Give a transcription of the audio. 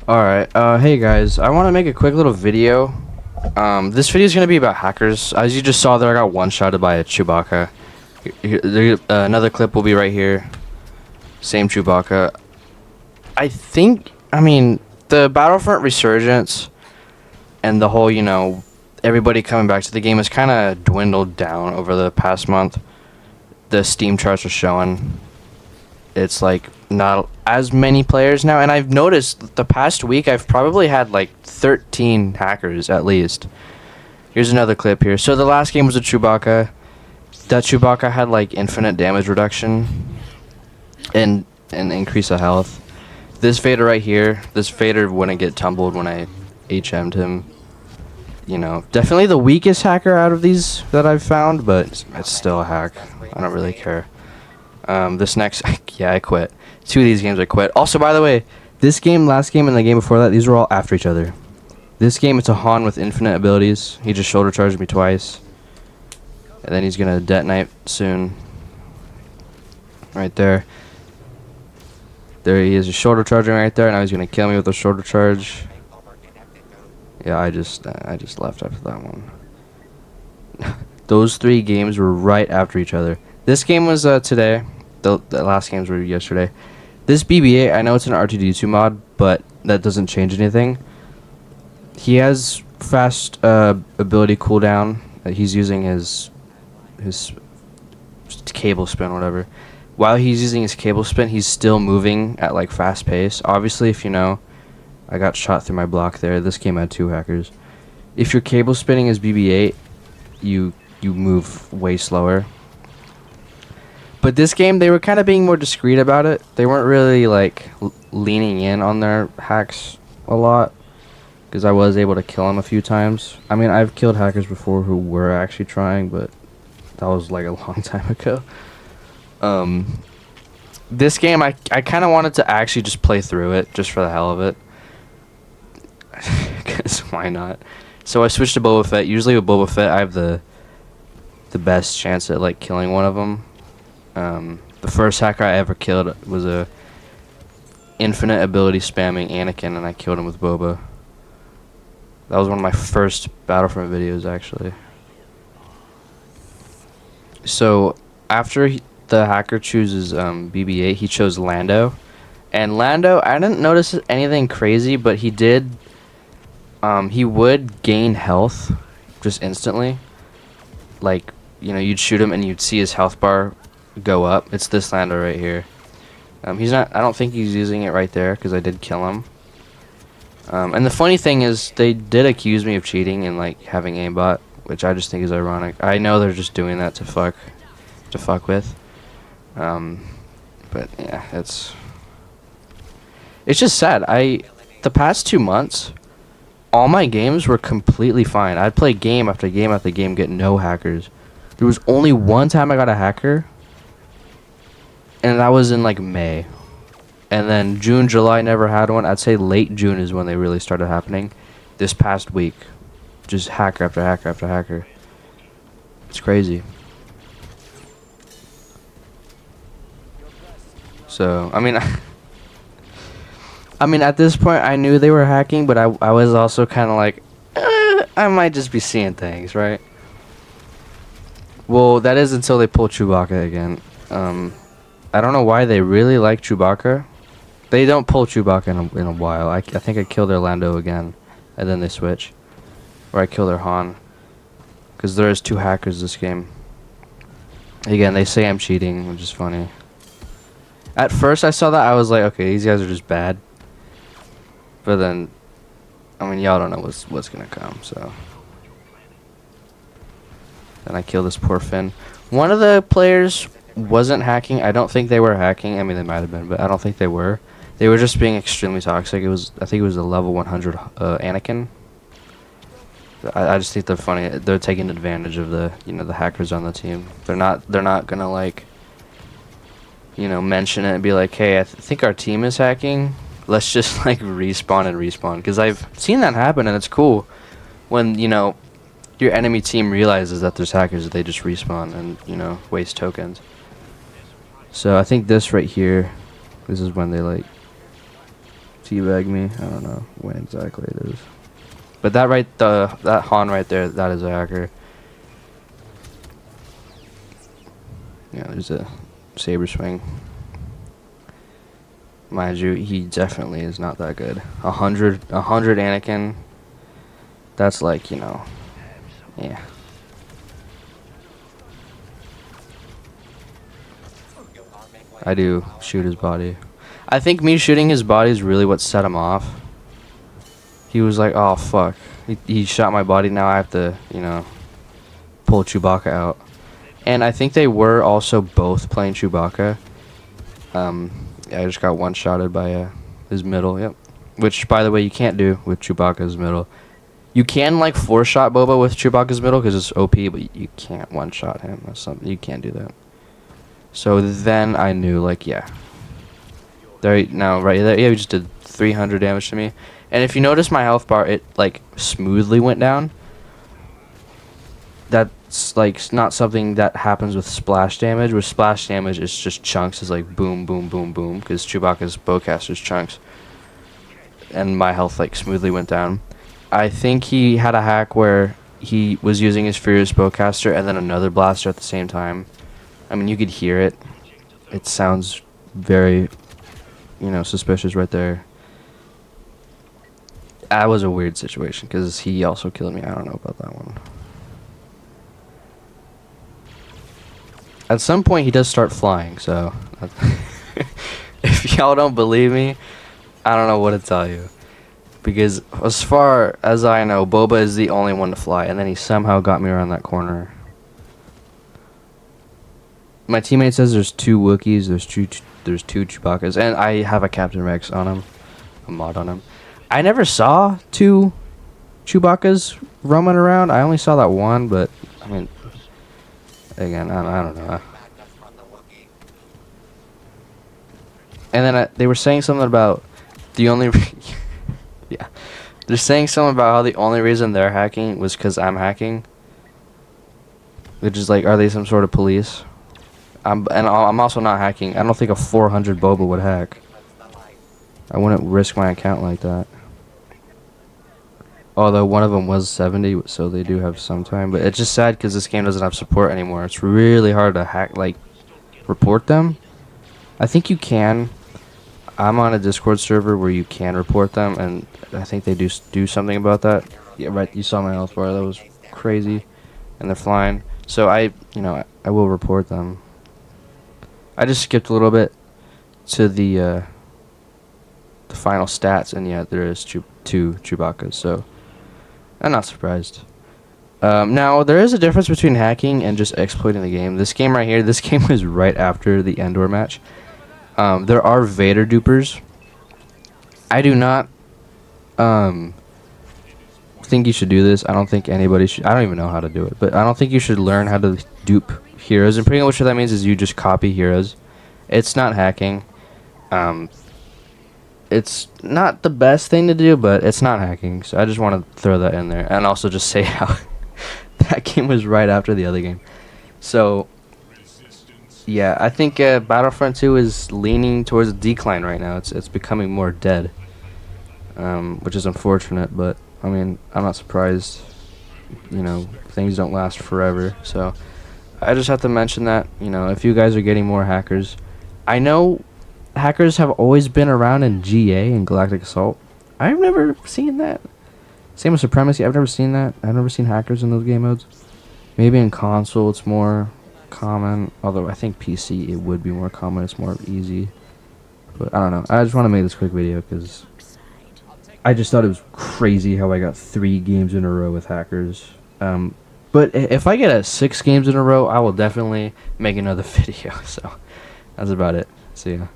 Alright, hey guys, I want to make a quick little video. This video is going to be about hackers. As you just saw there, I got one-shotted by a Chewbacca. Another clip will be right here. Same Chewbacca. I mean, the Battlefront resurgence and the whole, everybody coming back to the game has kind of dwindled down over the past month. The Steam charts are showing it's like not as many players now, and I've noticed the past week I've probably had like 13 hackers at least. Here's another clip here. So the last game was a Chewbacca. That Chewbacca had like infinite damage reduction and an increase of health. This Vader right here, this Vader wouldn't get tumbled when I HM'd him. Definitely the weakest hacker out of these that I've found, but it's still a hack. I don't really care. This next, yeah, I quit. 2 of these games I quit. Also, by the way, this game, last game, and the game before that, these were all after each other. This game, it's a Han with infinite abilities. He just shoulder charged me twice. And then he's gonna detonate soon. Right there. There he is, just shoulder charging right there. Now he's gonna kill me with a shoulder charge. Yeah, I just left after that one. Those 3 games were right after each other. This game was today. The last games were yesterday. This BB-8, I know it's an R2D2 mod, but that doesn't change anything. He has fast ability cooldown. He's using his cable spin, whatever. While he's using his cable spin, he's still moving at like fast pace. Obviously, if you know, I got shot through my block there. This game had 2 hackers. If you're cable spinning as BB-8, you move way slower. But this game, they were kind of being more discreet about it. They weren't really like leaning in on their hacks a lot, because I was able to kill them a few times. I mean, I've killed hackers before who were actually trying, but that was like a long time ago. This game, I kind of wanted to actually just play through it, just for the hell of it. Because why not? So I switched to Boba Fett. Usually with Boba Fett, I have the best chance at like killing one of them. The first hacker I ever killed was a infinite ability spamming Anakin, and I killed him with Boba. That was one of my first Battlefront videos, actually. So after the hacker chooses BB-8, he chose Lando. And Lando, I didn't notice anything crazy, but he did. He would gain health just instantly. Like, you'd shoot him and you'd see his health bar go up. It's this Lando right here. He's not. I don't think he's using it right there because I did kill him. And the funny thing is, they did accuse me of cheating and like having aimbot, which I just think is ironic. I know they're just doing that to fuck with. But yeah, it's just sad. The past 2 months, all my games were completely fine. I'd play game after game after game, get no hackers. There was only one time I got a hacker, and that was in like May. And then June, July, never had one. I'd say late June is when they really started happening. This past week, just hacker after hacker after hacker. It's crazy. So, I mean, at this point, I knew they were hacking, but I was also kind of like, I might just be seeing things, right? Well, that is until they pull Chewbacca again. I don't know why they really like Chewbacca. They don't pull Chewbacca in a while. I think I killed their Lando again, and then they switch. Or I kill their Han. Because there is 2 hackers this game. Again, they say I'm cheating, which is funny. At first I saw that, I was like, okay, these guys are just bad. But then, I mean, y'all don't know what's gonna come, so. Then I kill this poor Finn. One of the players wasn't hacking. I don't think they were hacking. I mean, they might have been, but I don't think they were. They were just being extremely toxic. I think it was a level 100 Anakin. I just think they're funny. They're taking advantage of the hackers on the team. They're not gonna like mention it and be like, hey, I think our team is hacking. Let's just like respawn. Because I've seen that happen, and it's cool when your enemy team realizes that there's hackers. They just respawn and waste tokens. So I think this right here, this is when they like teabag me. I don't know when exactly it is. But that Han right there, that is a hacker. Yeah, there's a saber swing. Mind you, he definitely is not that good. 100 Anakin. That's like, you know, yeah. I do shoot his body. I think me shooting his body is really what set him off. He was like, oh fuck. He shot my body, now I have to, you know, pull Chewbacca out. And I think they were also both playing Chewbacca. Yeah, I just got one-shotted by his middle, yep. Which, by the way, you can't do with Chewbacca's middle. You can, like, 4-shot Boba with Chewbacca's middle because it's OP, but you can't one-shot him. That's something, you can't do that. So then I knew, like, yeah. There, now, right there, yeah, he just did 300 damage to me. And if you notice my health bar, it, like, smoothly went down. That's, like, not something that happens with splash damage. With splash damage, it's just chunks. It's like boom, boom, boom, boom, because Chewbacca's bowcaster's chunks. And my health, like, smoothly went down. I think he had a hack where he was using his Furious bowcaster and then another blaster at the same time. I mean, you could hear it. It sounds very, you know, suspicious right there. That was a weird situation because he also killed me. I don't know about that one. At some point, he does start flying, so if y'all don't believe me, I don't know what to tell you. Because as far as I know, Boba is the only one to fly, and then he somehow got me around that corner. My teammate says there's 2 Wookiees, there's two Chewbaccas, and I have a Captain Rex on him, a mod on him. I never saw 2 Chewbaccas roaming around. I only saw that one, but I mean, again, I don't know. And then they were saying something about the only yeah, they're saying something about how the only reason they're hacking was because I'm hacking. Which is like, are they some sort of police? I'm also not hacking. I don't think a 400 Boba would hack. I wouldn't risk my account like that. Although one of them was 70, so they do have some time. But it's just sad because this game doesn't have support anymore. It's really hard to hack, like, report them. I think you can. I'm on a Discord server where you can report them, and I think they do something about that. Yeah, right. You saw my health bar. That was crazy, and they're flying. So I will report them. I just skipped a little bit to the final stats, and yeah, there is 2 Chewbaccas. So I'm not surprised. Now there is a difference between hacking and just exploiting the game. This game right here, this game was right after the Endor match. There are Vader Dupers. I do not think you should do this. I don't think anybody should. I don't even know how to do it, but I don't think you should learn how to dupe heroes. And pretty much what that means is you just copy heroes. It's not hacking. It's not the best thing to do, but it's not hacking. So I just want to throw that in there, and also just say how that game was right after the other game. So yeah, I think Battlefront 2 is leaning towards a decline right now. It's becoming more dead, which is unfortunate. But I mean, I'm not surprised. You know, things don't last forever. So I just have to mention that, you know, if you guys are getting more hackers, I know hackers have always been around in GA and Galactic Assault. I've never seen that. Same with Supremacy. I've never seen that. I've never seen hackers in those game modes. Maybe in console it's more common, although I think PC it would be more common. It's more easy, but I don't know. I just want to make this quick video because I just thought it was crazy how I got 3 games in a row with hackers. But if I get 6 games in a row, I will definitely make another video. So that's about it. See ya.